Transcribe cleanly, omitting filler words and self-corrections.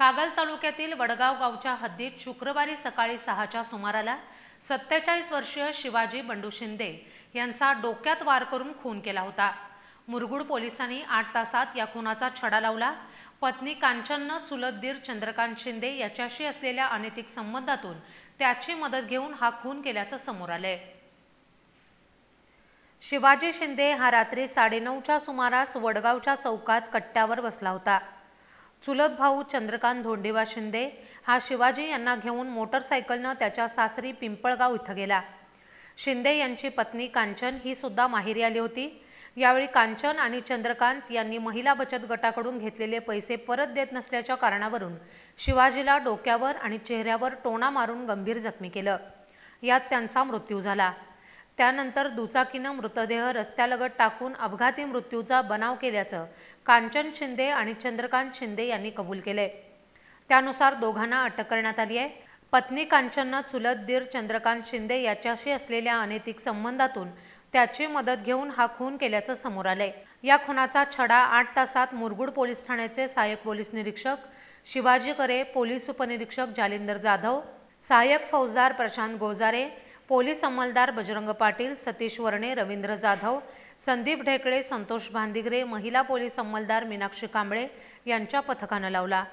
कागल तालुक्यातील वडगाव गावच्या हद्दीत शुक्रवारी सकाळी 6च्या सुमाराला 47 वर्षीय शिवाजी बंडू शिंदे यांचा डोक्यात वार करून खून केला होता। मुरगुड पोलिसांनी 8 तासात या खुनाचा छडा लावला। पत्नी कांचनने चुलत दीर चंद्रकांत शिंदे याच्याशी असलेल्या अनैतिक संबंधातून त्याची मदत घेऊन हा खून केल्याचं समोर आले। शिवाजी शिंदे हा रात्री 9:30च्या सुमारास वडगावच्या चौकात कट्ट्यावर बसला होता। चुलत भाऊ चंद्रकांत धोंडीबा शिंदे हा शिवाजी यांना घेऊन मोटरसायकलने त्याच्या सासरी पिंपळगाव इथं गेला। शिंदे यांची पत्नी कांचन ही सुद्धा माहेरी आली होती। यावेळी कांचन आणि चंद्रकांत यांनी महिला बचत गटाकडून घेतलेले पैसे परत देत नसल्याच्या कारणावरून शिवाजीला डोक्यावर आणि चेहऱ्यावर टोणा मारून गंभीर जखमी केलं। यात त्यांचा मृत्यू झाला। त्यानंतर दुचाकीने मृतदेह रस्त्यालगत टाकून अपघाती मृत्यूचा बनाव केल्याचं कांचन शिंदे आणि चंद्रकांत शिंदे यांनी कबूल केले। त्यानुसार दोघांना अटक करण्यात आली आहे। पत्नी कांचनने चुलत दीर चंद्रकांत शिंदे याच्याशी असलेल्या अनैतिक संबंधातून त्याची मदत घेऊन हा खून केल्याचं समोर आलंय। या खुनाचा छडा 8 तासात मुरगुड पोलीस ठाण्याचे सहाय्यक पोलीस निरीक्षक शिवाजी करे, पोलीस उपनिरीक्षक जालिंदर जाधव, सहाय्यक फौजदार प्रशांत गोजारे, पोलीस अंमलदार बजरंग पाटील, सतीश वर्णे, रवींद्र जाधव, संदीप ढेकळे, संतोष भांदिगरे, महिला पोलीस अंमलदार मीनाक्षी कांबळे यांच्या पथकाने लावला।